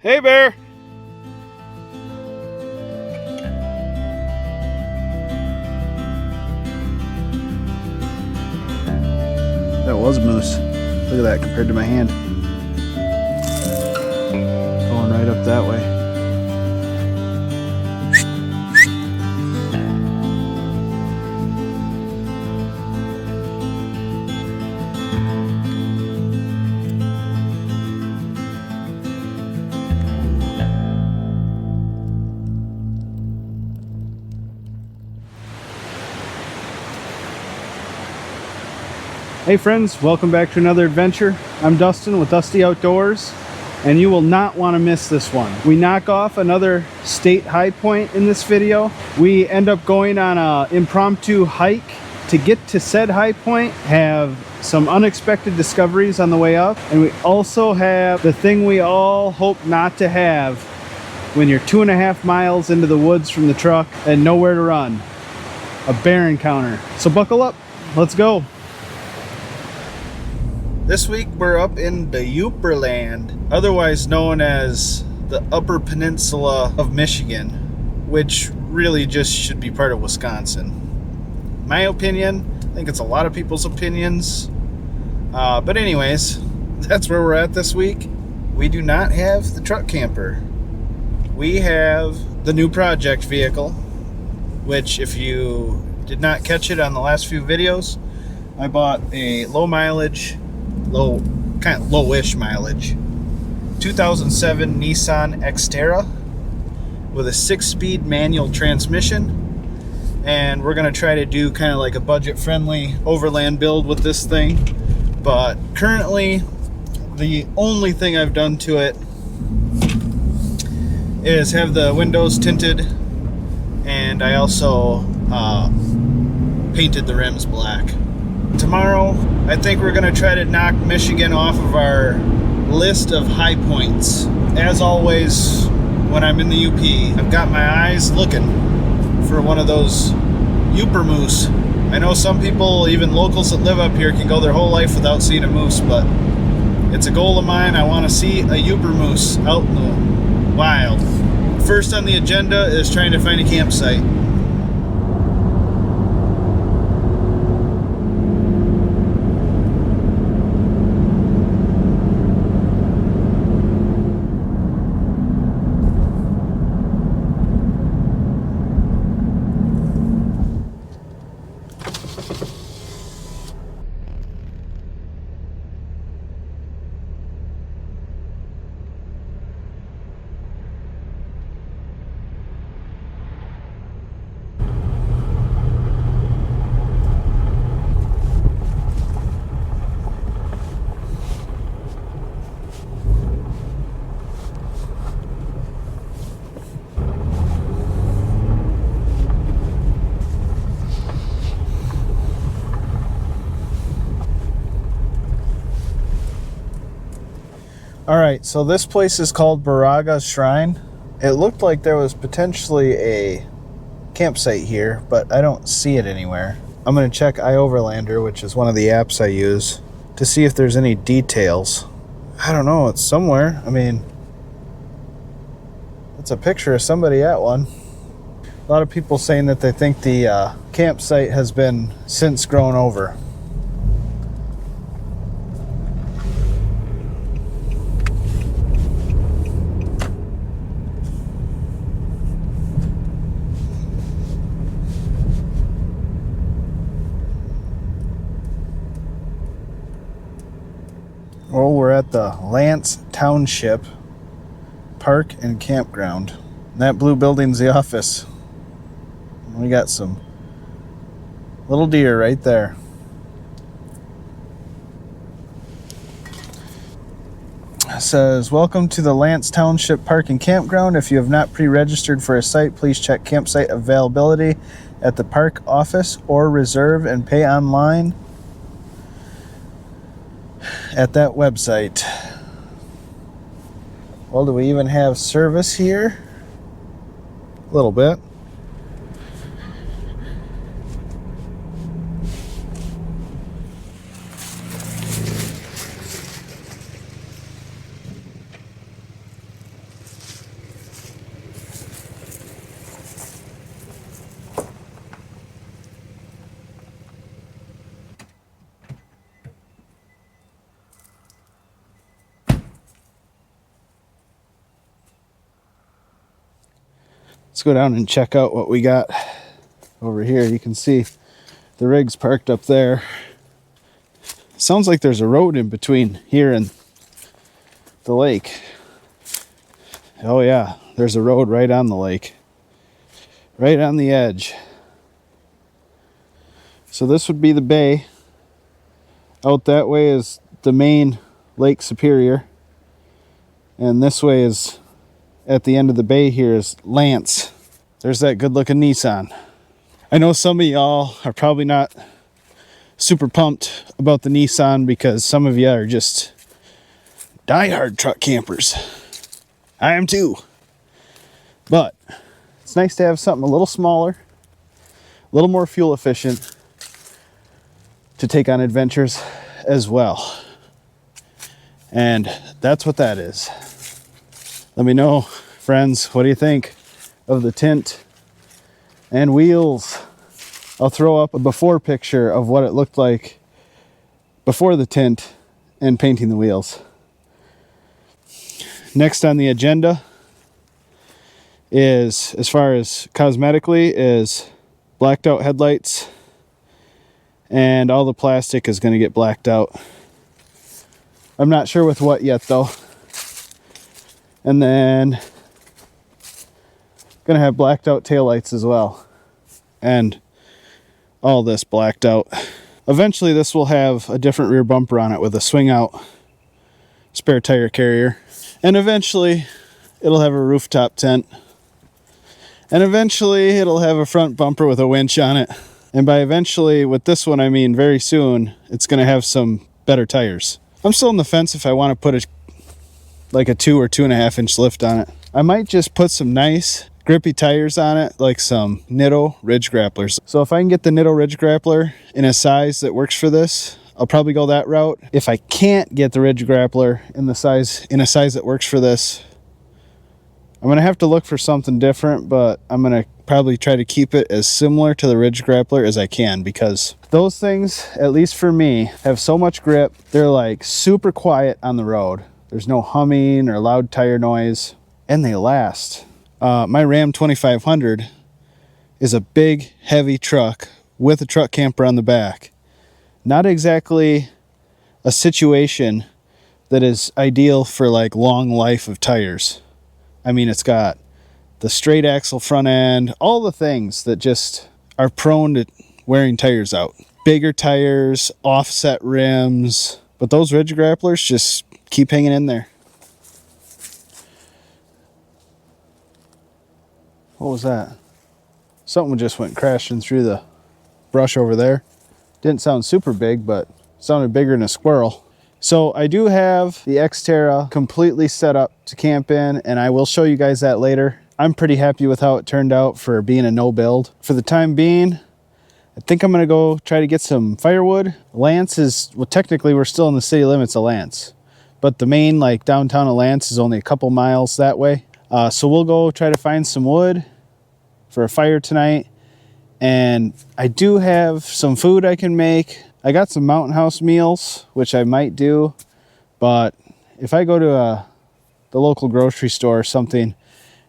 Hey, Bear. That was a moose. Look at that compared to my hand. Going right up that way. Hey friends, welcome back to another adventure. I'm Dustin with Dusty Outdoors, and you will not want to miss this one. We knock off another state high point in this video. We end up going on an impromptu hike to get to said high point, have some unexpected discoveries on the way up, and we also have the thing we all hope not to have when you're 2.5 miles into the woods from the truck and nowhere to run. A bear encounter. So buckle up, let's go. This week we're up in the Yooper land, otherwise known as the Upper Peninsula of Michigan, which really just should be part of Wisconsin. My opinion, I think it's a lot of people's opinions, but anyways, that's where we're at this week. We do not have the truck camper. We have the new project vehicle, which if you did not catch it on the last few videos, I bought a low mileage, kind of lowish mileage 2007 Nissan Xterra with a 6-speed manual transmission, and we're going to try to do kind of like a budget friendly overland build with this thing. But currently the only thing I've done to it is have the windows tinted, and I also painted the rims black. Tomorrow, I think we're going to try to knock Michigan off of our list of high points. As always, when I'm in the UP, I've got my eyes looking for one of those Yooper moose. I know some people, even locals that live up here, can go their whole life without seeing a moose, but it's a goal of mine. I want to see a Yooper moose out in the wild. First on the agenda is trying to find a campsite. Alright, so this place is called Baraga's Shrine. It looked like there was potentially a campsite here, but I don't see it anywhere. I'm going to check iOverlander, which is one of the apps I use, to see if there's any details. I don't know, it's somewhere. I mean, it's a picture of somebody at one. A lot of people saying that they think the campsite has been since grown over. Well, we're at the Lance Township Park and Campground. And that blue building's the office. We got some little deer right there. It says, welcome to the Lance Township Park and Campground. If you have not pre-registered for a site, please check campsite availability at the park office or reserve and pay online at that website. Well, do we even have service here? A little bit. Let's go down and check out what we got over here. You can see the rig's parked up there. Sounds like there's a road in between here and the lake. Oh yeah, there's a road right on the lake. Right on the edge. So this would be the bay. Out that way is the main Lake Superior. And this way is, at the end of the bay here, is Lance. There's that good looking Nissan. I know some of y'all are probably not super pumped about the Nissan because some of you are just diehard truck campers. I am too. But it's nice to have something a little smaller, a little more fuel efficient to take on adventures as well. And that's what that is. Let me know, friends, what do you think of the tint and wheels? I'll throw up a before picture of what it looked like before the tint and painting the wheels. Next on the agenda is, as far as cosmetically, is blacked out headlights. And all the plastic is going to get blacked out. I'm not sure with what yet though. And then going to have blacked out taillights as well. And all this blacked out. Eventually this will have a different rear bumper on it with a swing out spare tire carrier. And eventually it'll have a rooftop tent. And eventually it'll have a front bumper with a winch on it. And by eventually, with this one, I mean very soon, it's going to have some better tires. I'm still on the fence if I want to put a 2 or 2.5 inch lift on it. I might just put some nice grippy tires on it, like some Nitto Ridge Grapplers. So if I can get the Nitto Ridge Grappler in a size that works for this, I'll probably go that route. If I can't get the Ridge Grappler in a size that works for this, I'm going to have to look for something different, but I'm going to probably try to keep it as similar to the Ridge Grappler as I can, because those things, at least for me, have so much grip. They're like super quiet on the road. There's no humming or loud tire noise, and they last. My Ram 2500 is a big, heavy truck with a truck camper on the back. Not exactly a situation that is ideal for like long life of tires. I mean, it's got the straight axle front end, all the things that just are prone to wearing tires out. Bigger tires, offset rims, but those Ridge Grapplers just keep hanging in there. What was that? Something just went crashing through the brush over there. Didn't sound super big, but sounded bigger than a squirrel. So I do have the Xterra completely set up to camp in, and I will show you guys that later. I'm pretty happy with how it turned out for being a no build. For the time being, I think I'm gonna go try to get some firewood. Lance is, well, technically we're still in the city limits of Lance, but the main like downtown of Lance is only a couple miles that way. So we'll go try to find some wood for a fire tonight. And I do have some food I can make. I got some Mountain House meals, which I might do, but if I go to the local grocery store or something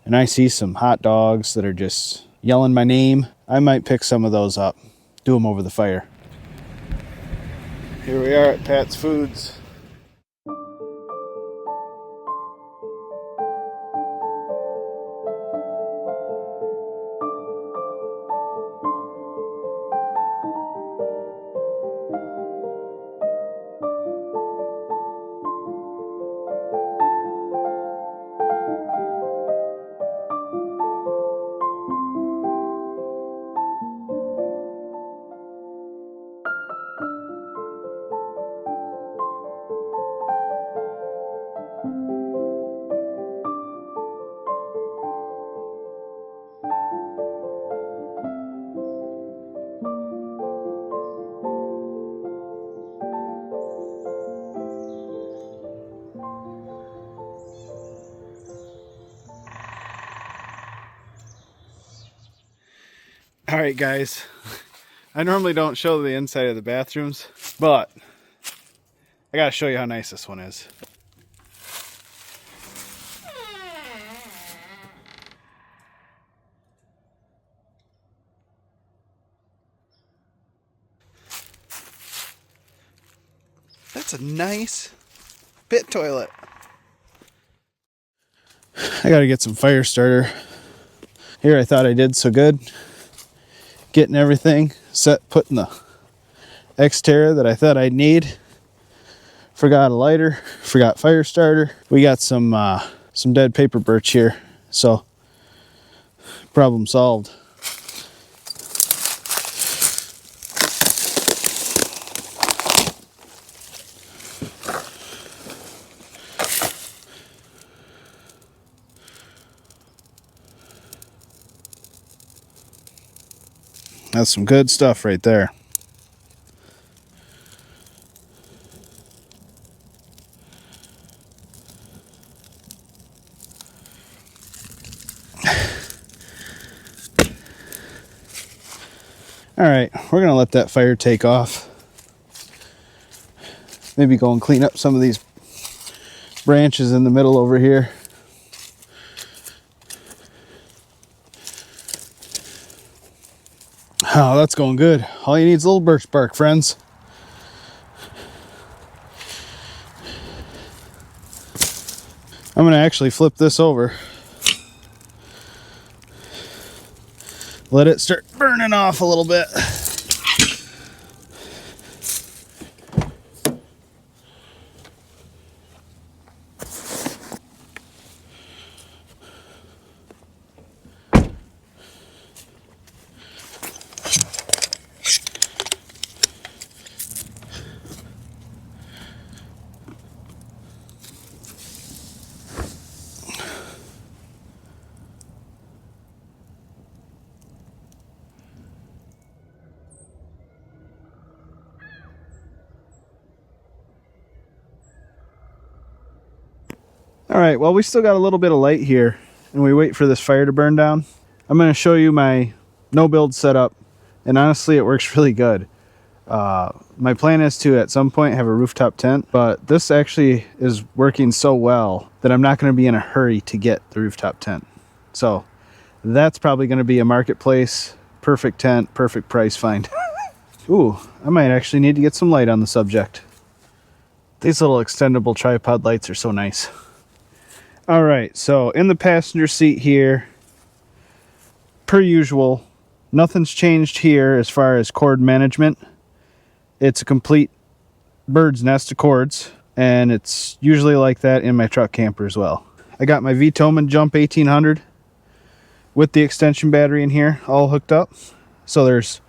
and I see some hot dogs that are just yelling my name, I might pick some of those up, do them over the fire. Here we are at Pat's Foods. All right, guys, I normally don't show the inside of the bathrooms, but I gotta show you how nice this one is. That's a nice pit toilet. I gotta get some fire starter. Here I thought I did so good. Getting everything set, putting the Xterra that I thought I'd need. Forgot a lighter, forgot fire starter. We got some dead paper birch here, so problem solved. That's some good stuff right there. All right, we're gonna let that fire take off. Maybe go and clean up some of these branches in the middle over here. Oh, that's going good. All you need is a little birch bark, friends. I'm gonna actually flip this over. Let it start burning off a little bit. All right, well, we still got a little bit of light here and we wait for this fire to burn down. I'm going to show you my no build setup, and honestly it works really good. My plan is to at some point have a rooftop tent, but this actually is working so well that I'm not going to be in a hurry to get the rooftop tent. So that's probably going to be a marketplace, perfect tent, perfect price find. Ooh, I might actually need to get some light on the subject. These little extendable tripod lights are so nice. All right, so in the passenger seat here, per usual, nothing's changed here as far as cord management. It's a complete bird's nest of cords, and it's usually like that in my truck camper as well. I got my Vitomin Jump 1800 with the extension battery in here all hooked up. So there's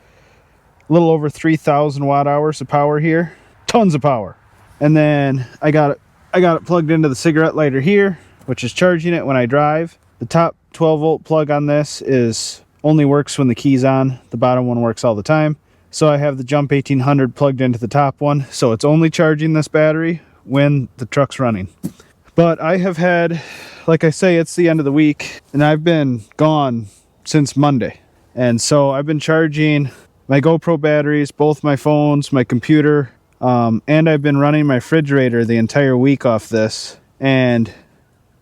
a little over 3,000 watt hours of power here. Tons of power. And then I got it plugged into the cigarette lighter here, which is charging it when I drive. The top 12 volt plug on this only works when the key's on. The bottom one works all the time. So I have the Jump 1800 plugged into the top one, so it's only charging this battery when the truck's running. But I have had, like I say, it's the end of the week, and I've been gone since Monday. And so I've been charging my GoPro batteries, both my phones, my computer, and I've been running my refrigerator the entire week off this. And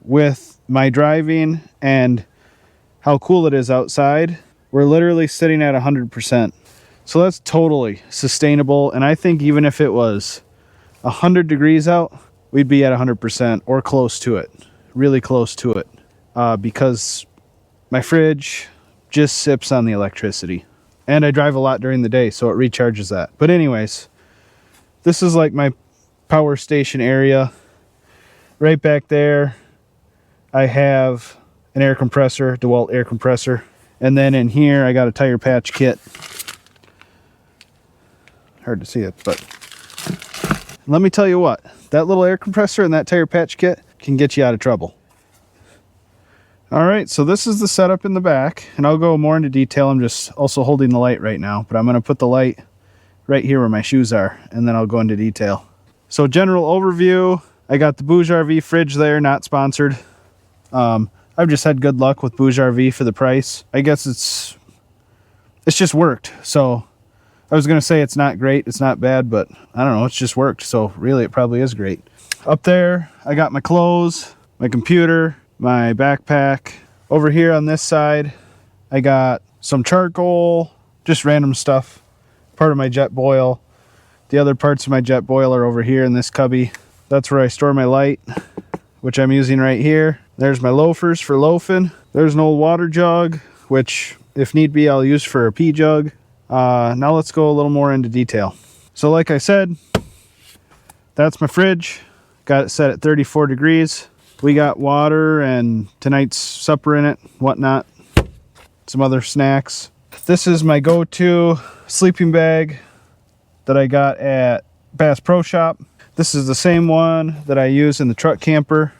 with my driving and how cool it is outside, we're literally sitting at 100%. So that's totally sustainable. And I think even if it was 100 degrees out, we'd be at 100% or close to it, really close to it, because my fridge just sips on the electricity. And I drive a lot during the day, so it recharges that. But anyways, this is like my power station area. Right back there, I have an air compressor, DeWalt air compressor. And then in here, I got a tire patch kit. Hard to see it, but let me tell you what, that little air compressor and that tire patch kit can get you out of trouble. All right, so this is the setup in the back, and I'll go more into detail. I'm just also holding the light right now, but I'm going to put the light right here where my shoes are, and then I'll go into detail. So general overview, I got the Bouge RV fridge there, not sponsored. I've just had good luck with Bouge RV for the price. I guess it's just worked. So I was going to say it's not great, it's not bad, but I don't know, it's just worked. So really it probably is great. Up there, I got my clothes, my computer, my backpack. Over here on this side, I got some charcoal, just random stuff, part of my jet boil, The other parts of my jet boiler over here in this cubby. That's where I store my light, which I'm using right here. There's my loafers for loafing. There's an old water jug, which if need be, I'll use for a pee jug. Now let's go a little more into detail. So like I said, that's my fridge. Got it set at 34 degrees. We got water and tonight's supper in it, whatnot. Some other snacks. This is my go-to sleeping bag that I got at Bass Pro Shop. This is the same one that I use in the truck camper.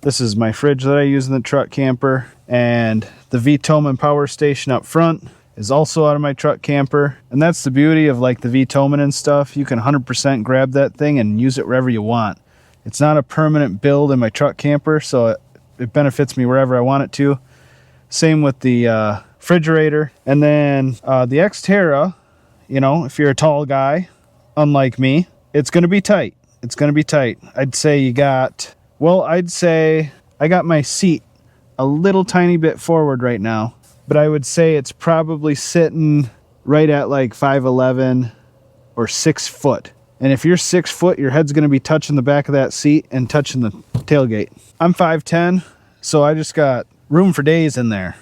This is my fridge that I use in the truck camper. And the Vitomin power station up front is also out of my truck camper. And that's the beauty of like the Vitomin and stuff. You can 100% grab that thing and use it wherever you want. It's not a permanent build in my truck camper, so it benefits me wherever I want it to. Same with the refrigerator. And then the Xterra, you know, if you're a tall guy, unlike me, it's going to be tight. It's going to be tight. I'd say you got, well, I'd say I got my seat a little tiny bit forward right now, but I would say it's probably sitting right at like 5'11" or 6 foot. And if you're 6 foot, your head's going to be touching the back of that seat and touching the tailgate. I'm 5'10", so I just got room for days in there.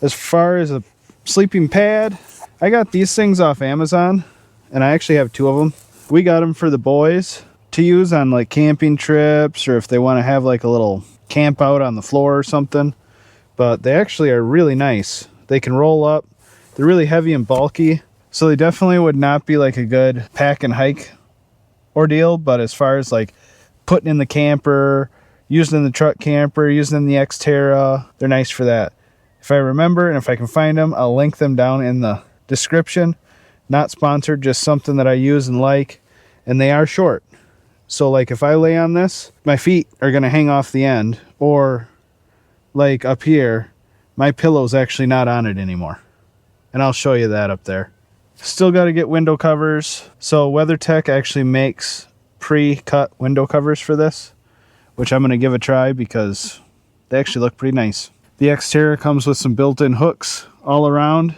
As far as a sleeping pad, I got these things off Amazon, and I actually have 2 of them. We got them for the boys to use on like camping trips, or if they want to have like a little camp out on the floor or something. But they actually are really nice. They can roll up. They're really heavy and bulky. So they definitely would not be like a good pack and hike ordeal, but as far as like putting in the camper, using in the truck camper, using in the Xterra, they're nice for that. If I remember and if I can find them, I'll link them down in the description. Not sponsored, just something that I use and like, and they are short. So like if I lay on this, my feet are going to hang off the end, or like up here, my pillow's actually not on it anymore. And I'll show you that up there. Still got to get window covers. So WeatherTech actually makes pre-cut window covers for this, which I'm going to give a try because they actually look pretty nice. The Xterra comes with some built-in hooks all around,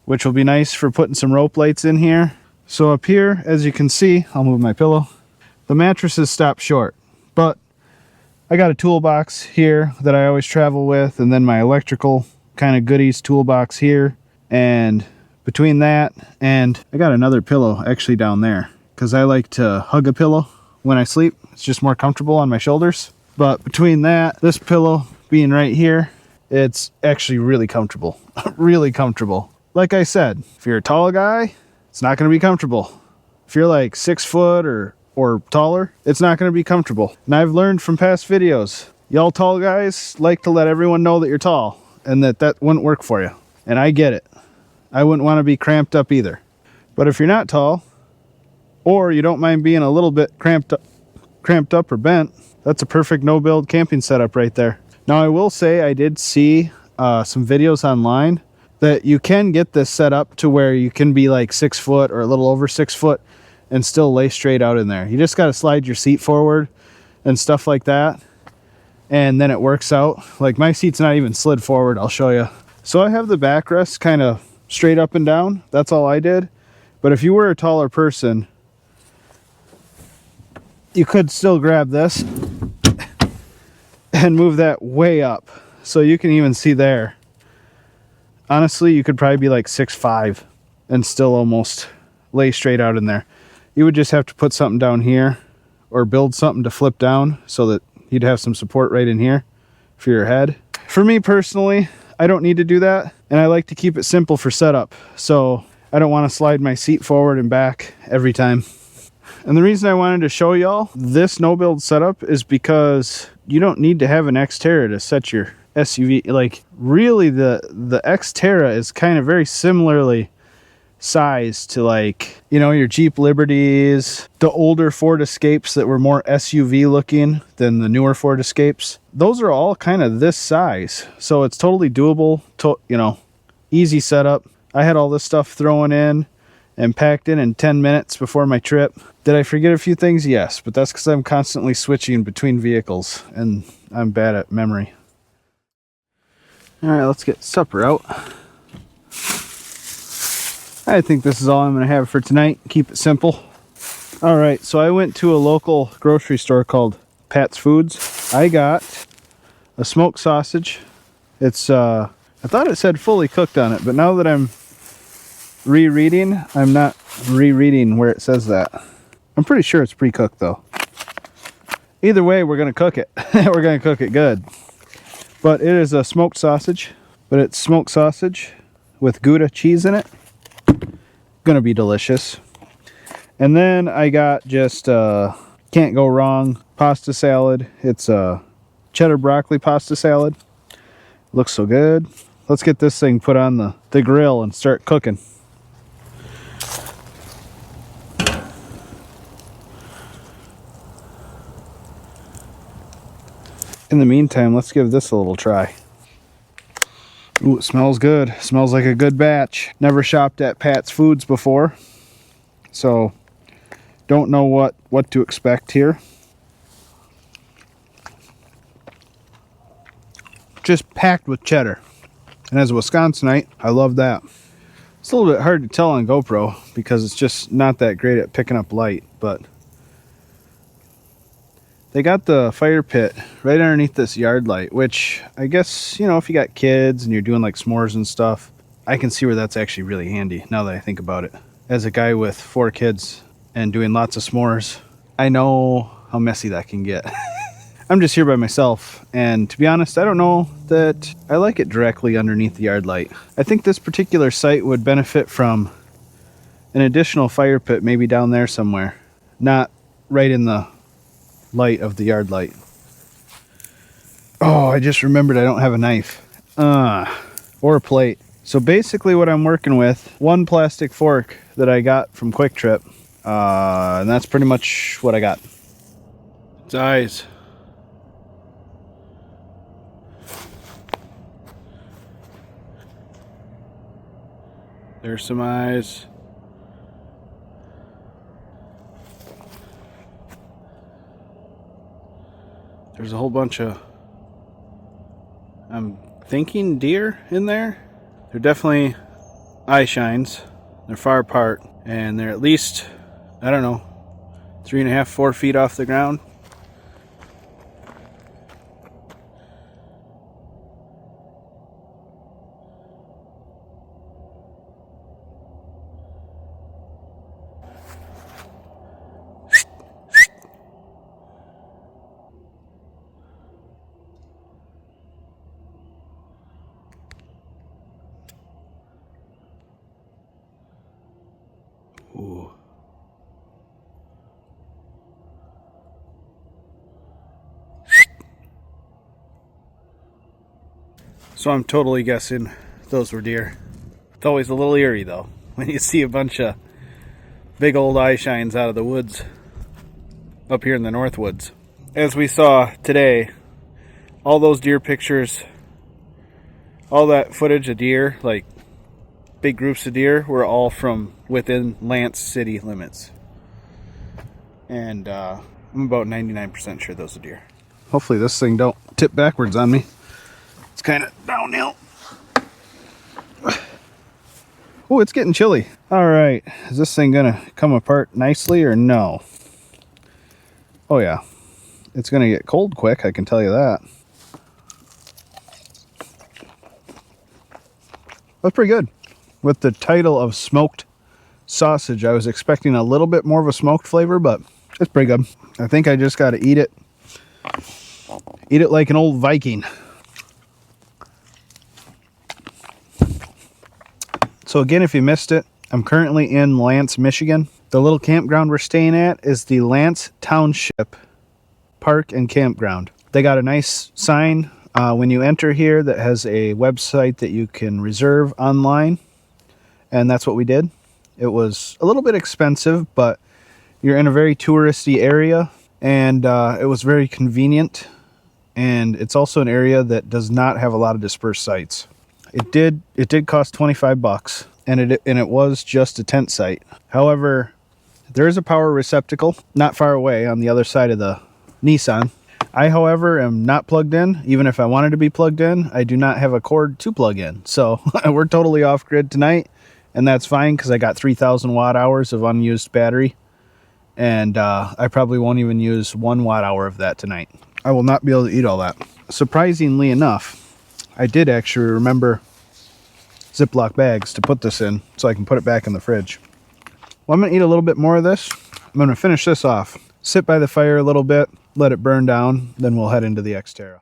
which will be nice for putting some rope lights in here. So up here, as you can see, I'll move my pillow. The mattresses stop short, but I got a toolbox here that I always travel with, and then my electrical kind of goodies toolbox here. And between that and I got another pillow actually down there because I like to hug a pillow when I sleep. It's just more comfortable on my shoulders. But between that, this pillow being right here, it's actually really comfortable. Really comfortable. Like I said, if you're a tall guy, it's not going to be comfortable. If you're like 6 foot or taller, it's not going to be comfortable. And I've learned from past videos, y'all tall guys like to let everyone know that you're tall and that wouldn't work for you. And I get it. I wouldn't want to be cramped up either. But if you're not tall, or you don't mind being a little bit cramped up or bent, that's a perfect no-build camping setup right there. Now I will say I did see some videos online that you can get this set up to where you can be like 6 foot or a little over 6 foot and still lay straight out in there. You just got to slide your seat forward and stuff like that, and then it works out. Like my seat's not even slid forward, I'll show you. So I have the backrest kind of straight up and down. That's all I did. But if you were a taller person, you could still grab this and move that way up. So you can even see there. Honestly, you could probably be like 6'5" and still almost lay straight out in there. You would just have to put something down here or build something to flip down so that you'd have some support right in here for your head. For me personally, I don't need to do that, and I like to keep it simple for setup, so I don't want to slide my seat forward and back every time. And the reason I wanted to show y'all this no-build setup is because you don't need to have an Xterra to set your SUV. Like, really, the Xterra is kind of very similarly sized to, like, you know, your Jeep Liberties, the older Ford Escapes that were more SUV looking than the newer Ford Escapes. Those are all kind of this size, so it's totally doable, you know, easy setup. I had all this stuff thrown in and packed in 10 minutes before my trip. Did I forget a few things? Yes, but that's because I'm constantly switching between vehicles and I'm bad at memory. All right, let's get supper out. I think this is all I'm going to have for tonight. Keep it simple. All right, so I went to a local grocery store called Pat's Foods. I got a smoked sausage. It's I thought it said fully cooked on it, but now that I'm rereading, I'm not rereading where it says that. I'm pretty sure it's pre-cooked though. Either way, we're gonna cook it. We're gonna cook it good. But it is a smoked sausage, but it's smoked sausage with Gouda cheese in it. Gonna be delicious. And then I got just can't go wrong pasta salad. It's a cheddar broccoli pasta salad. Looks so good. Let's get this thing put on the grill and start cooking. In the meantime, let's give this a little try. Ooh, it smells good. It smells like a good batch. Never shopped at Pat's Foods before, so don't know what to expect here. Just packed with cheddar. And as a Wisconsinite, I love that. It's a little bit hard to tell on GoPro because it's just not that great at picking up light, but they got the fire pit right underneath this yard light, which I guess, you know, if you got kids and you're doing like s'mores and stuff, I can see where that's actually really handy now that I think about it. As a guy with 4 kids and doing lots of s'mores, I know how messy that can get. I'm just here by myself, and to be honest, I don't know that I like it directly underneath the yard light. I think this particular site would benefit from an additional fire pit, maybe down there somewhere, not right in the light of the yard light. Oh, I just remembered I don't have a knife or a plate. So basically what I'm working with, one plastic fork that I got from Quick Trip, and that's pretty much what I got. Its eyes. There's some eyes. There's a whole bunch of, I'm thinking, deer in there. They're definitely eye shines. They're far apart, and they're at least, I don't know, 3.5, 4 feet off the ground. Ooh. So I'm totally guessing those were deer. It's always a little eerie though when you see a bunch of big old eye shines out of the woods up here in the northwoods. As we saw today, all those deer pictures, all that footage of deer, like big groups of deer, were all from within Lance city limits. And I'm about 99% sure those are deer. Hopefully this thing don't tip backwards on me. It's kind of downhill. Oh, it's getting chilly. All right, is this thing gonna come apart nicely or no? Oh yeah, it's gonna get cold quick, I can tell you that. That's pretty good. With the title of smoked sausage, I was expecting a little bit more of a smoked flavor, but it's pretty good. I think I just got to eat it. Eat it like an old Viking. So again, if you missed it, I'm currently in Lance, Michigan. The little campground we're staying at is the Lance Township Park and Campground. They got a nice sign when you enter here that has a website that you can reserve online. And that's what we did. It was a little bit expensive, but you're in a very touristy area, and it was very convenient. And it's also an area that does not have a lot of dispersed sites. It did cost $25, and it was just a tent site. However, there is a power receptacle not far away on the other side of the Nissan. I, however, am not plugged in. Even if I wanted to be plugged in, I do not have a cord to plug in. So we're totally off grid tonight. And that's fine because I got 3,000 watt hours of unused battery. And I probably won't even use 1 watt hour of that tonight. I will not be able to eat all that. Surprisingly enough, I did actually remember Ziploc bags to put this in so I can put it back in the fridge. Well, I'm going to eat a little bit more of this. I'm going to finish this off. Sit by the fire a little bit, let it burn down, then we'll head into the Xterra.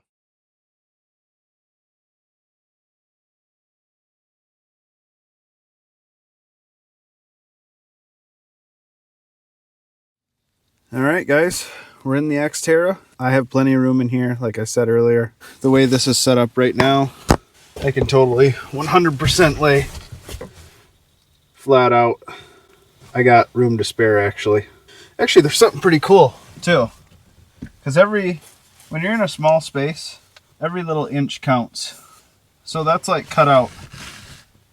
All right, guys, we're in the Xterra. I have plenty of room in here, like I said earlier. The way this is set up right now, I can totally 100% lay flat out. I got room to spare, actually. Actually, there's something pretty cool, too. Because when you're in a small space, every little inch counts. So that's like cut out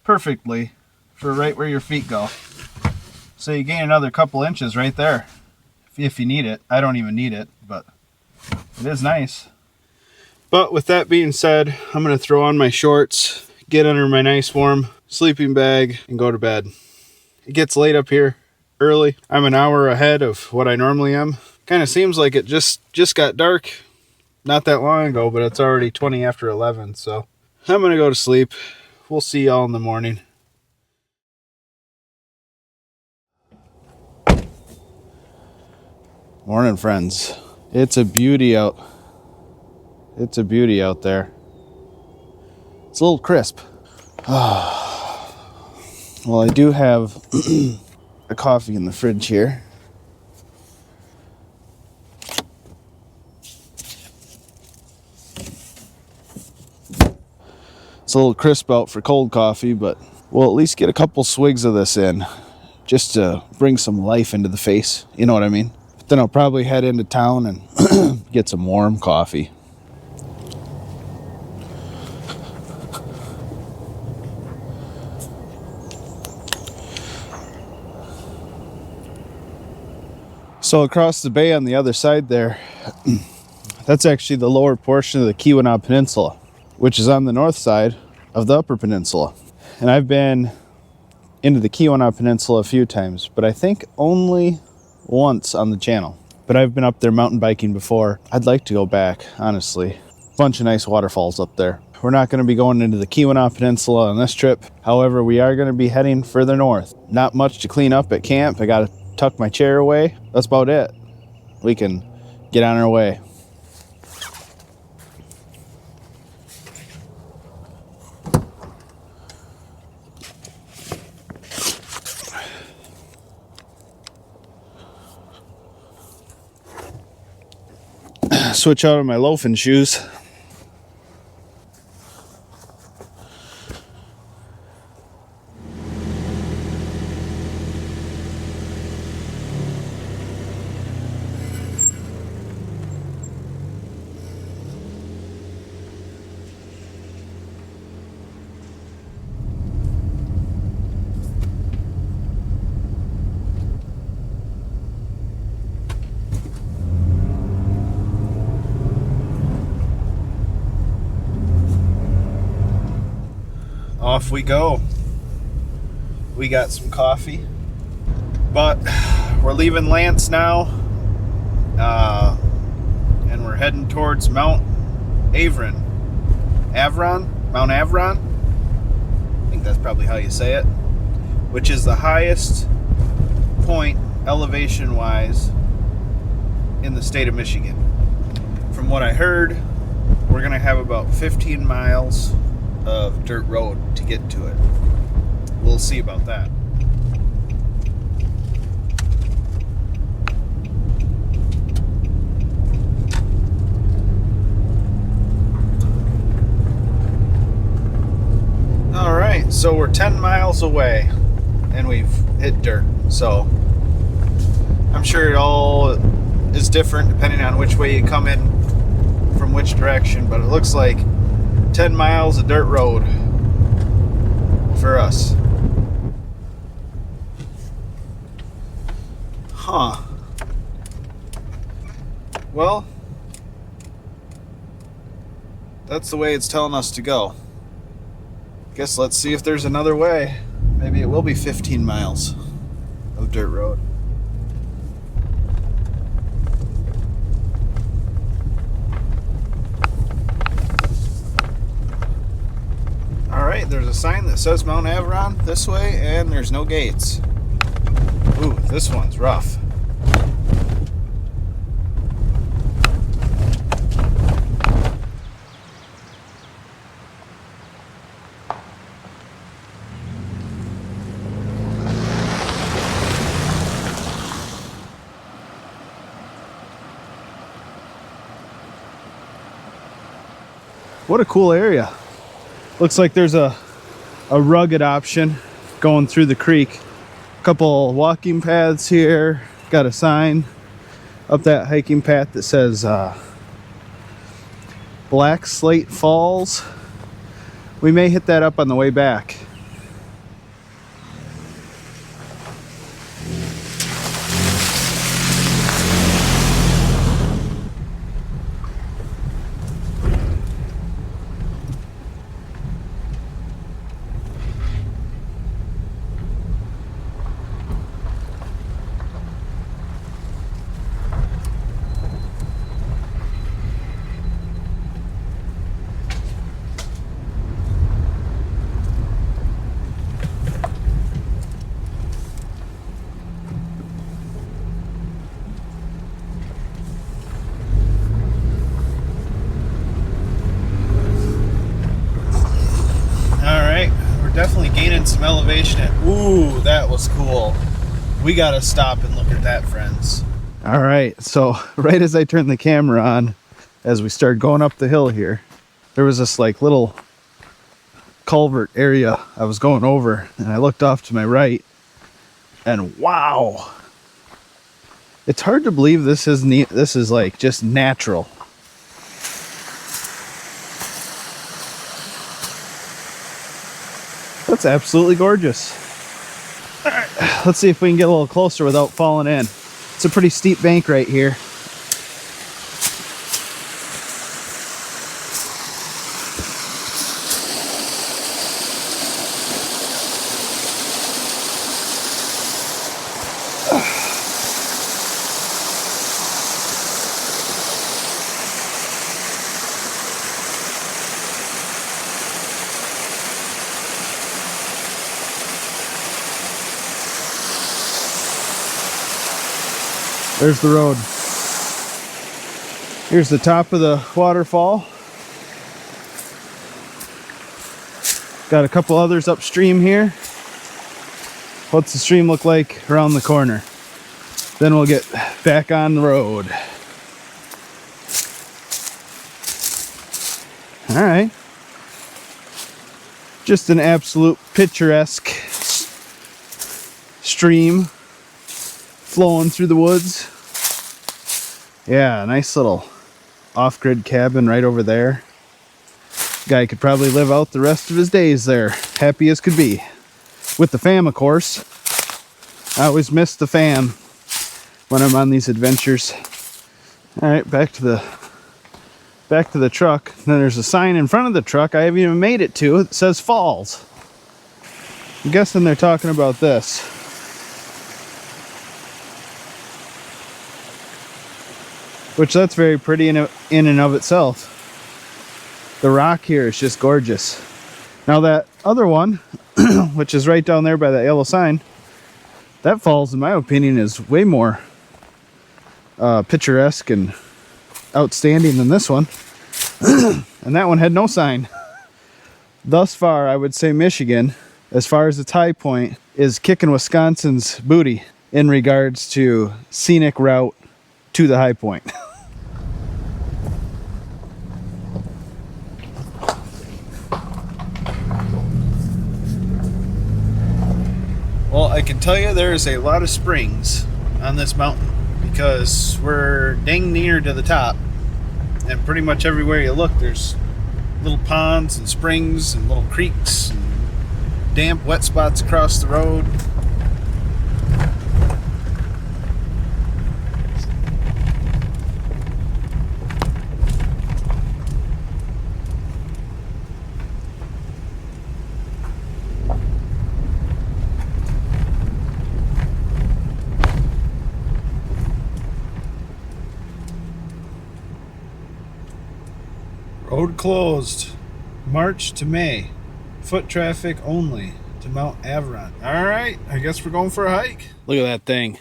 perfectly for right where your feet go. So you gain another couple inches right there if you need it. I don't even need it, but it is nice. But with that being said, I'm going to throw on my shorts, get under my nice warm sleeping bag, and go to bed. It gets late up here early. I'm an hour ahead of what I normally am. Kind of seems like it just got dark not that long ago, but it's already 20 after 11, so I'm going to go to sleep. We'll see y'all in the morning. Morning, friends. It's a beauty out. It's a beauty out there. It's a little crisp. Well, I do have a coffee in the fridge here. It's a little crisp out for cold coffee, but we'll at least get a couple swigs of this in just to bring some life into the face. You know what I mean? But then I'll probably head into town and get some warm coffee. So across the bay on the other side there, that's actually the lower portion of the Keweenaw Peninsula, which is on the north side of the Upper Peninsula. And I've been into the Keweenaw Peninsula a few times, but I think only once on the channel. But I've been up there mountain biking before. I'd like to go back, honestly. Bunch of nice waterfalls up there. We're not going to be going into the Keweenaw Peninsula on this trip. However, we are going to be heading further north. Not much to clean up at camp. I got to tuck my chair away. That's about it. We can get on our way. Switch out of my loafing shoes. Off we go. We got some coffee, but we're leaving Lance now, and we're heading towards Mount Avron. Mount Avron? I think that's probably how you say it, which is the highest point elevation-wise in the state of Michigan. From what I heard, we're going to have about 15 miles of dirt road to get to it. We'll see about that. All right, so we're 10 miles away and we've hit dirt. So I'm sure it all is different depending on which way you come in from which direction, but it looks like 10 miles of dirt road for us. Huh. Well, that's the way it's telling us to go. Guess let's see if there's another way. Maybe it will be 15 miles of dirt road. Alright, there's a sign that says Mount Averon this way, and there's no gates. Ooh, this one's rough. What a cool area. Looks like there's a rugged option going through the creek. A couple walking paths here. Got a sign up that hiking path that says Black Slate Falls. We may hit that up on the way back. Definitely gaining some elevation. Ooh, that was cool. We gotta stop and look at that, friends. All right, so right as I turned the camera on, as we started going up the hill here, there was this like little culvert area I was going over, and I looked off to my right, and wow, it's hard to believe this is neat. This is like just natural. That's absolutely gorgeous. All right, let's see if we can get a little closer without falling in. It's a pretty steep bank right here. There's the road. Here's the top of the waterfall. Got a couple others upstream here. What's the stream look like around the corner? Then we'll get back on the road. All right. Just an absolute picturesque stream flowing through the woods. Yeah, nice little off-grid cabin right over there. Guy could probably live out the rest of his days there, happy as could be. With the fam, of course. I always miss the fam when I'm on these adventures. All right, back to the truck. Then there's a sign in front of the truck I haven't even made it to. It says Falls. I'm guessing they're talking about this. Which that's very pretty in and of itself. The rock here is just gorgeous. Now that other one, which is right down there by that yellow sign, that falls, in my opinion, is way more picturesque and outstanding than this one. And that one had no sign. Thus far, I would say Michigan, as far as its high point, is kicking Wisconsin's booty in regards to scenic route to the high point. Well, I can tell you there's a lot of springs on this mountain because we're dang near to the top, and pretty much everywhere you look there's little ponds and springs and little creeks and damp wet spots across the road. Road closed. March to May. Foot traffic only to Mount Avron. Alright, I guess we're going for a hike. Look at that thing.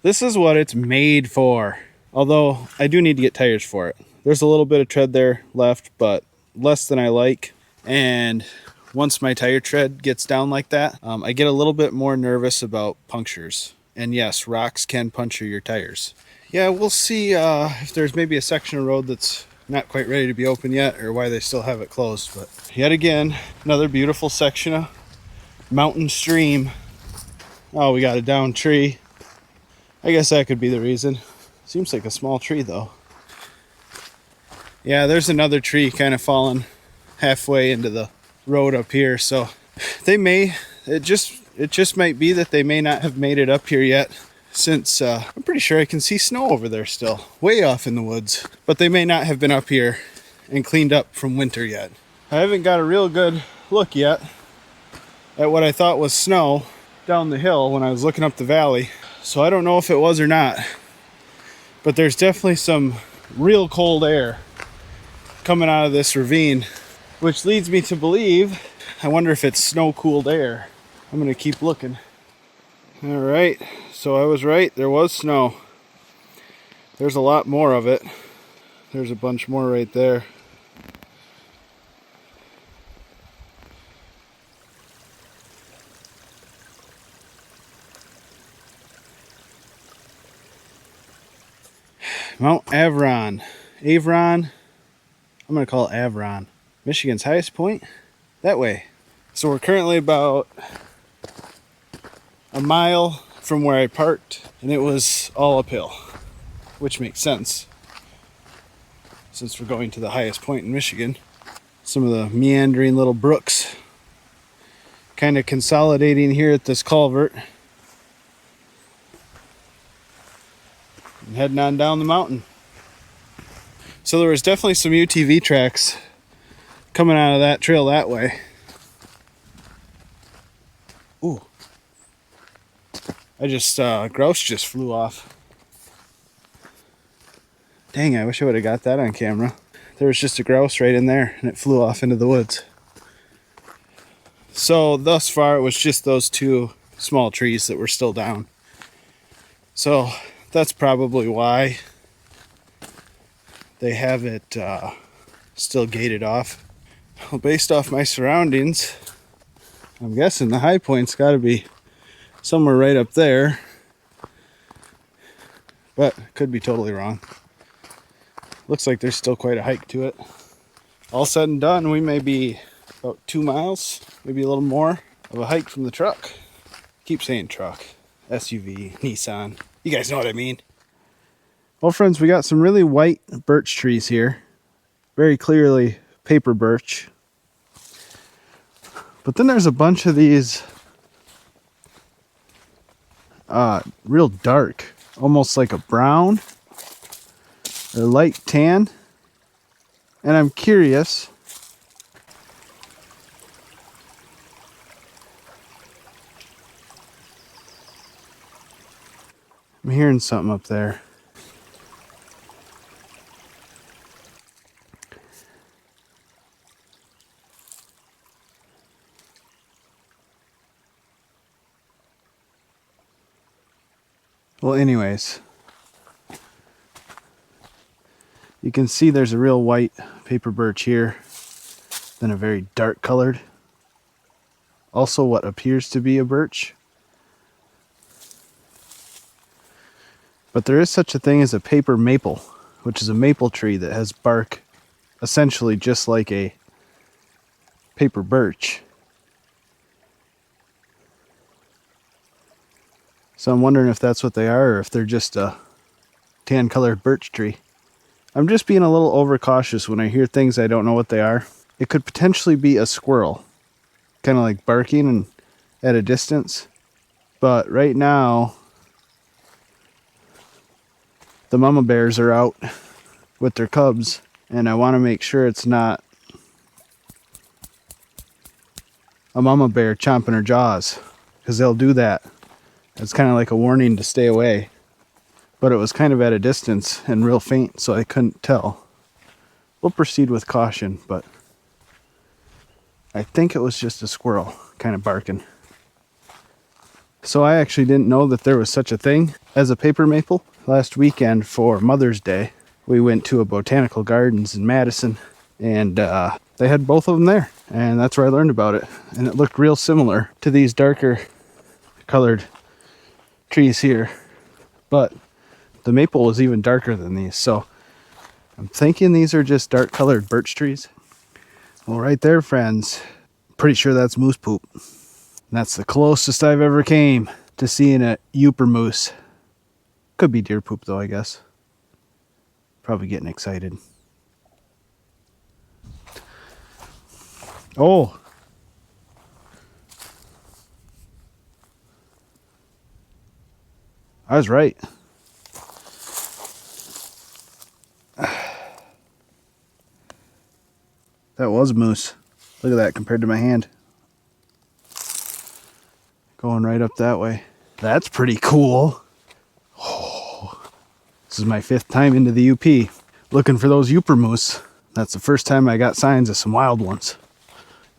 This is what it's made for. Although, I do need to get tires for it. There's a little bit of tread there left, but less than I like. And once my tire tread gets down like that, I get a little bit more nervous about punctures. And yes, rocks can puncture your tires. Yeah, we'll see if there's maybe a section of road that's not quite ready to be open yet, or why they still have it closed. But yet again, another beautiful section of mountain stream. Oh, we got a down tree. I guess that could be the reason. Seems like a small tree though. Yeah, there's another tree kind of falling halfway into the road up here, so they may, it just might be that they may not have made it up here yet, since I'm pretty sure I can see snow over there still, way off in the woods, but they may not have been up here and cleaned up from winter yet. I haven't got a real good look yet at what I thought was snow down the hill when I was looking up the valley, so I don't know if it was or not, but there's definitely some real cold air coming out of this ravine, which leads me to believe, I wonder if it's snow-cooled air. I'm gonna keep looking. All right, so I was right, there was snow. There's a lot more of it. There's a bunch more right there. Mount Avron. Avron. I'm going to call it Avron. Michigan's highest point? That way. So we're currently about a mile from where I parked, and it was all uphill, which makes sense since we're going to the highest point in Michigan. Some of the meandering little brooks kind of consolidating here at this culvert and heading on down the mountain. So there was definitely some UTV tracks coming out of that trail that way. Ooh. I just, grouse just flew off. Dang, I wish I would have got that on camera. There was just a grouse right in there and it flew off into the woods. So thus far it was just those two small trees that were still down. So that's probably why they have it still gated off. Well, based off my surroundings, I'm guessing the high point's got to be somewhere right up there, but could be totally wrong. Looks like there's still quite a hike to it. All said and done, we may be about 2 miles, maybe a little more of a hike from the truck. Keep saying truck, SUV, Nissan. You guys know what I mean. Well, friends, we got some really white birch trees here. Very clearly paper birch. But then there's a bunch of these real dark, almost like a brown or light tan. And I'm curious, I'm hearing something up there. Well, anyways, you can see there's a real white paper birch here, then a very dark colored. Also what appears to be a birch. But there is such a thing as a paper maple, which is a maple tree that has bark essentially just like a paper birch. So I'm wondering if that's what they are, or if they're just a tan colored birch tree. I'm just being a little overcautious when I hear things I don't know what they are. It could potentially be a squirrel, kind of like barking and at a distance. But right now, the mama bears are out with their cubs, and I want to make sure it's not a mama bear chomping her jaws, because they'll do that. It's kind of like a warning to stay away. But it was kind of at a distance and real faint, so I couldn't tell. we'll proceed with caution, but I think it was just a squirrel kind of barking. So I actually didn't know that there was such a thing as a paper maple. Last weekend for Mother's Day, we went to a botanical gardens in Madison, and they had both of them there. And that's where I learned about it. And it looked real similar to these darker colored trees here. But the maple was even darker than these. So I'm thinking these are just dark colored birch trees. Well, right there, friends, pretty sure that's moose poop. And that's the closest I've ever came to seeing a Yooper moose. Could be deer poop though, I guess. Probably getting excited. Oh. I was right. That was a moose. Look at that compared to my hand. Going right up that way. That's pretty cool. Oh, this is my 5th time into the UP looking for those Yooper moose. That's the first time I got signs of some wild ones.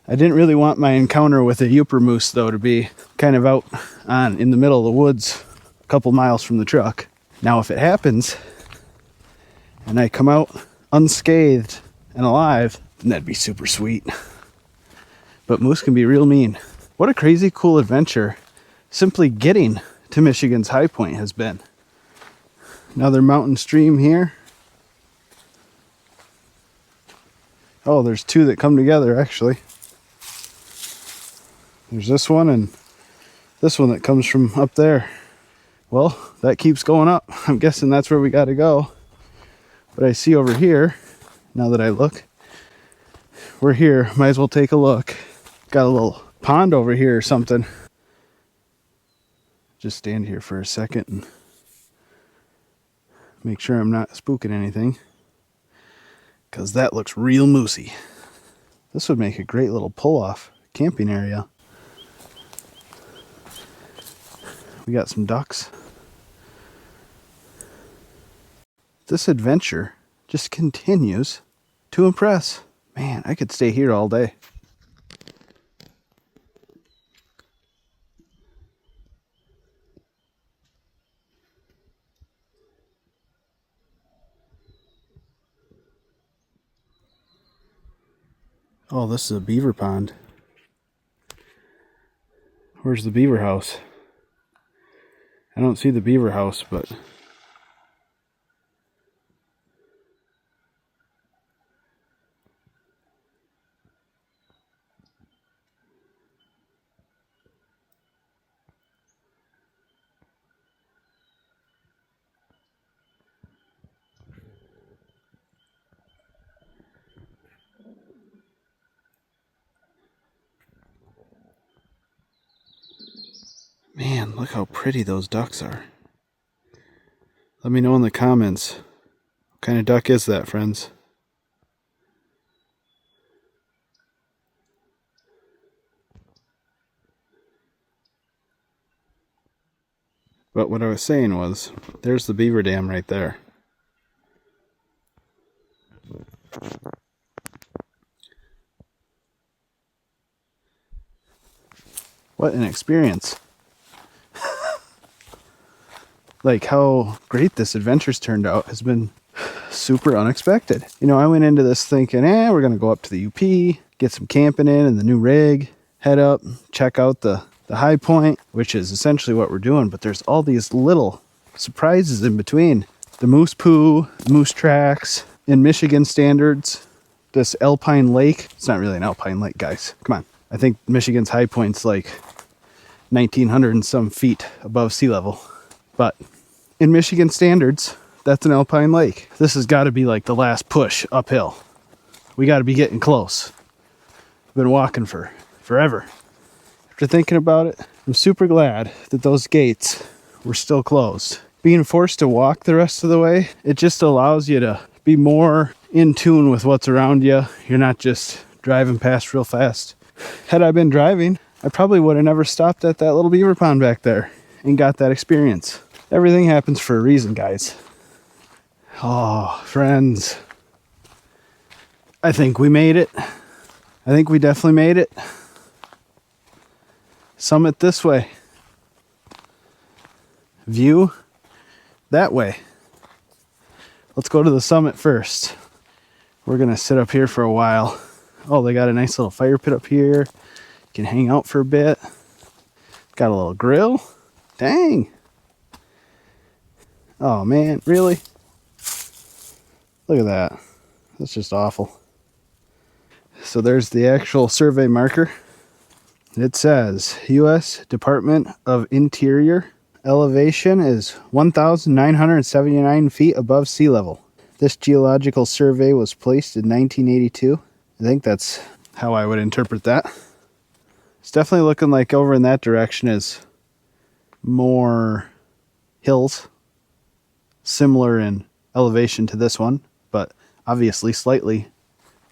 I didn't really want my encounter with a Yooper moose though to be kind of out in the middle of the woods, a couple miles from the truck. Now if it happens and I come out unscathed and alive, then that'd be super sweet. But moose can be real mean. What a crazy cool adventure simply getting to Michigan's high point has been. Another mountain stream here. Oh, there's 2 that come together actually. There's this one and this one that comes from up there. Well, that keeps going up. I'm guessing that's where we got to go. But I see over here, now that I look, we're here. Might as well take a look. Got a little pond over here or something. Just stand here for a second and make sure I'm not spooking anything, because that looks real moosey. This would make a great little pull-off camping area. We got some ducks. This adventure just continues to impress. Man, I could stay here all day. Oh, this is a beaver pond. Where's the beaver house? I don't see the beaver house, but man, look how pretty those ducks are. Let me know in the comments. What kind of duck is that, friends? But what I was saying was, there's the beaver dam right there. What an experience. Like how great this adventure's turned out has been super unexpected. You know, I went into this thinking, we're going to go up to the UP, get some camping in the new rig, head up, check out the high point, which is essentially what we're doing. But there's all these little surprises in between. The moose poo, moose tracks, in Michigan standards, this alpine lake. It's not really an alpine lake, guys. Come on. I think Michigan's high point's like 1,900 and some feet above sea level. But in Michigan standards, that's an alpine lake. This has got to be like the last push uphill. We got to be getting close. I've been walking for forever. After thinking about it, I'm super glad that those gates were still closed. Being forced to walk the rest of the way, it just allows you to be more in tune with what's around you. You're not just driving past real fast. Had I been driving, I probably would have never stopped at that little beaver pond back there and got that experience. Everything happens for a reason, guys. Oh, friends. I think we made it. I think we definitely made it. Summit this way. View that way. Let's go to the summit first. We're gonna sit up here for a while. Oh, they got a nice little fire pit up here. You can hang out for a bit. Got a little grill. Dang. Oh man, really? Look at that. That's just awful. So there's the actual survey marker. It says U.S. Department of Interior. Elevation is 1,979 feet above sea level. This geological survey was placed in 1982. I think that's how I would interpret that. It's definitely looking like over in that direction is more hills, similar in elevation to this one, but obviously slightly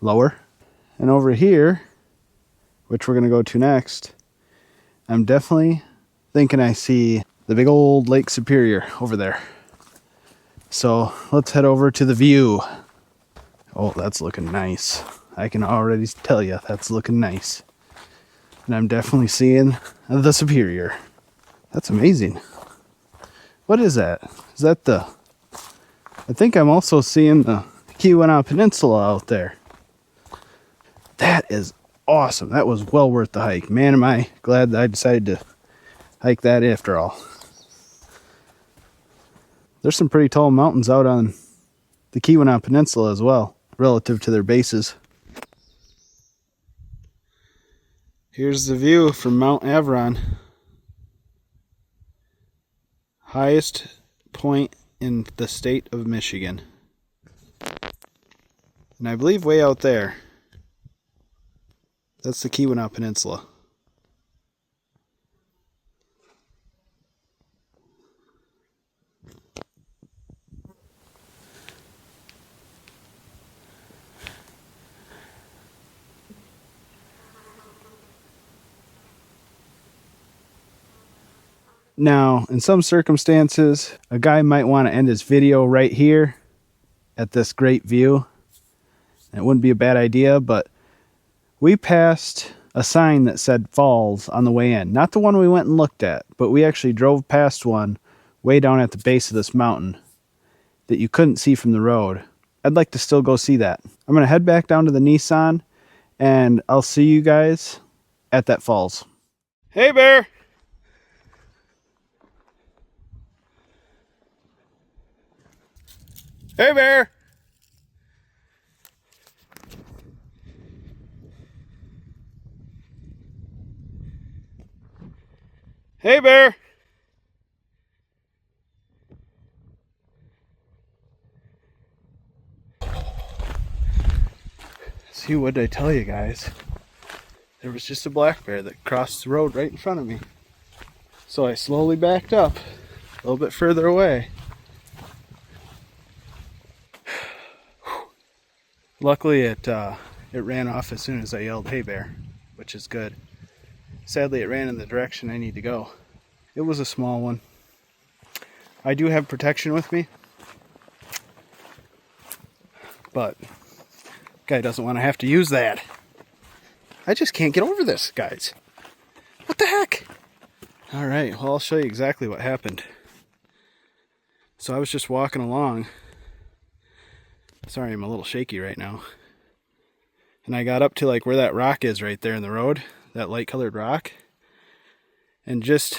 lower. And over here, which we're going to go to next, I'm definitely thinking I see the big old Lake Superior over there. So let's head over to the view. Oh, that's looking nice. I can already tell you that's looking nice. And I'm definitely seeing the Superior. That's amazing. What is that? Is that the... I think I'm also seeing the Keweenaw Peninsula out there. That is awesome. That was well worth the hike. Man, am I glad that I decided to hike that after all. There's some pretty tall mountains out on the Keweenaw Peninsula as well, relative to their bases. Here's the view from Mount Averon. Highest point in the state of Michigan. And I believe way out there, that's the Keweenaw Peninsula. Now, in some circumstances, a guy might want to end his video right here at this great view. It wouldn't be a bad idea, but we passed a sign that said falls on the way in. Not the one we went and looked at, but we actually drove past one way down at the base of this mountain that you couldn't see from the road. I'd like to still go see that. I'm going to head back down to the Nissan, and I'll see you guys at that falls. Hey, Bear! Hey, Bear! Hey, Bear! See, what did I tell you guys? There was just a black bear that crossed the road right in front of me. So I slowly backed up a little bit further away. Luckily, it ran off as soon as I yelled, "Hey, bear," which is good. Sadly, it ran in the direction I need to go. It was a small one. I do have protection with me, but guy doesn't want to have to use that. I just can't get over this, guys. What the heck? All right, well, I'll show you exactly what happened. So I was just walking along. Sorry, I'm a little shaky right now. And I got up to like where that rock is right there in the road, that light colored rock. And just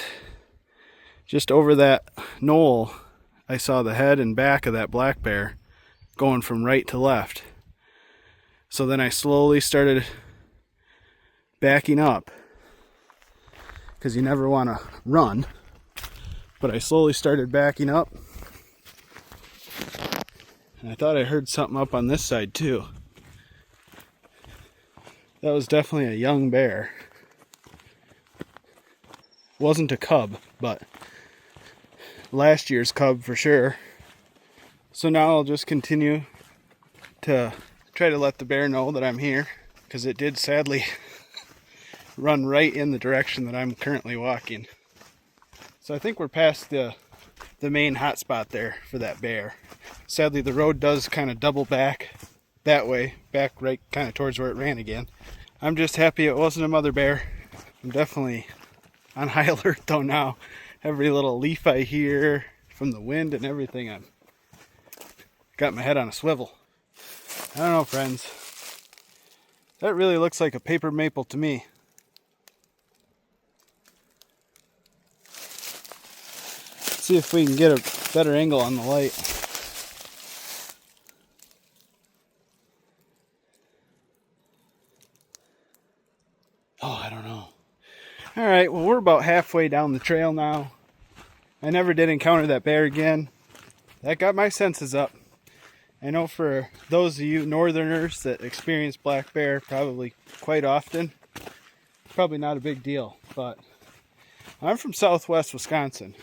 over that knoll, I saw the head and back of that black bear going from right to left. So then I slowly started backing up, because you never want to run. But I slowly started backing up. And I thought I heard something up on this side too. That was definitely a young bear. Wasn't a cub, but last year's cub for sure. So now I'll just continue to try to let the bear know that I'm here, because it did sadly run right in the direction that I'm currently walking. So I think we're past the main hot spot there for that bear. Sadly, the road does kind of double back that way, back right kind of towards where it ran again. I'm just happy it wasn't a mother bear. I'm definitely on high alert though now. Every little leaf I hear from the wind and everything, I've got my head on a swivel. I don't know, friends. That really looks like a paper maple to me. Let's see if we can get a better angle on the light. Oh, I don't know. All right, well, we're about halfway down the trail now. I never did encounter that bear again. That got my senses up. I know for those of you northerners that experience black bear probably quite often, probably not a big deal, but I'm from southwest Wisconsin.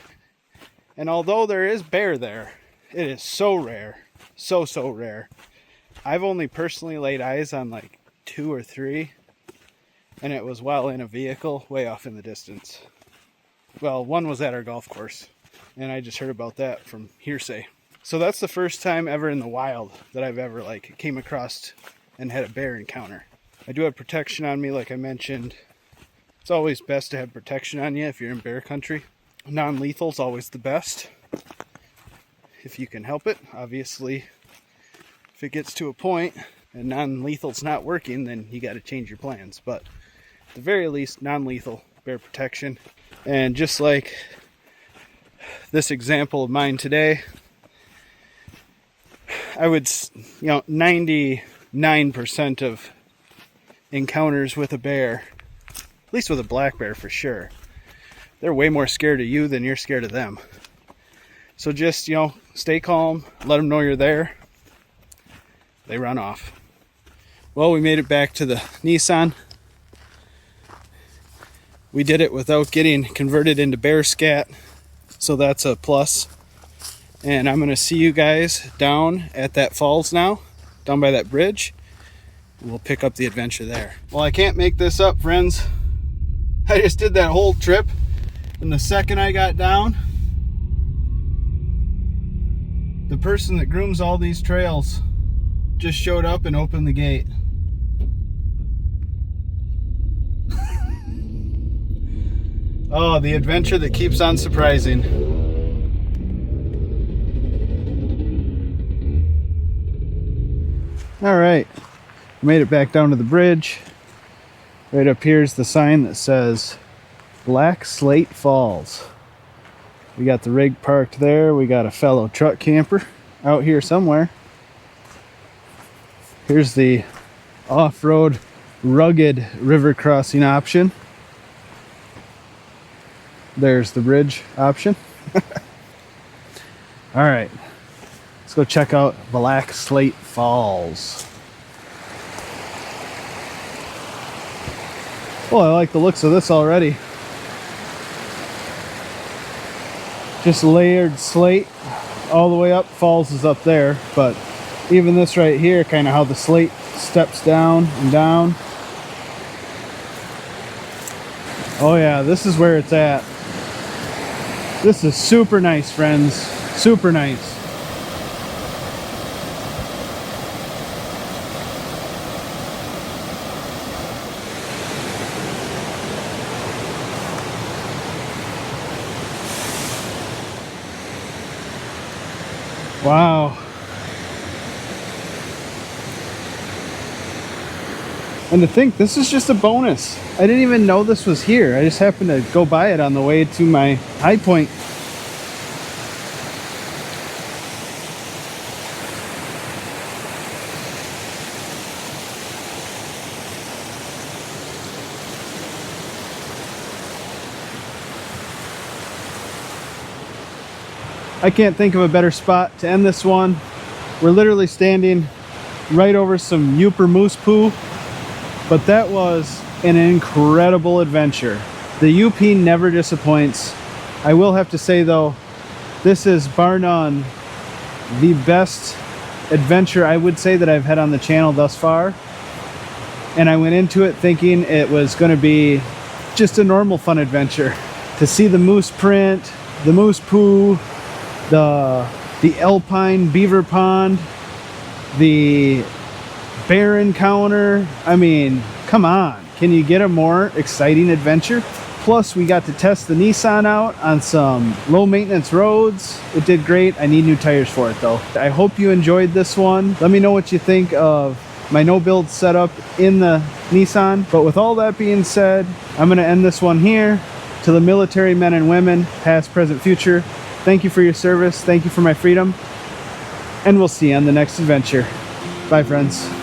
And although there is bear there, it is so rare, so rare. I've only personally laid eyes on like 2 or 3, and it was while in a vehicle way off in the distance. Well, one was at our golf course, and I just heard about that from hearsay. So that's the first time ever in the wild that I've ever like came across and had a bear encounter. I do have protection on me, like I mentioned. It's always best to have protection on you if you're in bear country. Non-lethal's always the best, if you can help it. Obviously, if it gets to a point and non-lethal's not working, then you got to change your plans. But at the very least, non-lethal bear protection. And just like this example of mine today, I would, 99% of encounters with a bear, at least with a black bear for sure, they're way more scared of you than you're scared of them. So just, stay calm, let them know you're there. They run off. Well, we made it back to the Nissan. We did it without getting converted into bear scat, so that's a plus. And I'm going to see you guys down at that falls now, down by that bridge. We'll pick up the adventure there. Well, I can't make this up, friends. I just did that whole trip, and the second I got down, the person that grooms all these trails just showed up and opened the gate. Oh, the adventure that keeps on surprising. All right, made it back down to the bridge. Right up here is the sign that says Black Slate Falls. We got the rig parked there. We got a fellow truck camper out here somewhere. Here's the off-road rugged river crossing option. There's the bridge option. All right, let's go check out Black Slate Falls. Oh, I like the looks of this already. Just layered slate all the way up. Falls is up there, but even this right here, kind of how the slate steps down and down. Oh yeah, this is where it's at. This is super nice, friends. Super nice. Wow. And to think, this is just a bonus. I didn't even know this was here. I just happened to go by it on the way to my high point. I can't think of a better spot to end this one. We're literally standing right over some Yooper moose poo, but that was an incredible adventure. The UP never disappoints. I will have to say though, this is bar none the best adventure I would say that I've had on the channel thus far. And I went into it thinking it was going to be just a normal fun adventure. To see the moose print, the moose poo, the alpine beaver pond, the bear encounter. I mean, come on. Can you get a more exciting adventure? Plus, we got to test the Nissan out on some low maintenance roads. It did great. I need new tires for it though. I hope you enjoyed this one. Let me know what you think of my no build setup in the Nissan. But with all that being said, I'm gonna end this one here. To the military men and women, past, present, future, thank you for your service. Thank you for my freedom. And we'll see you on the next adventure. Bye, friends.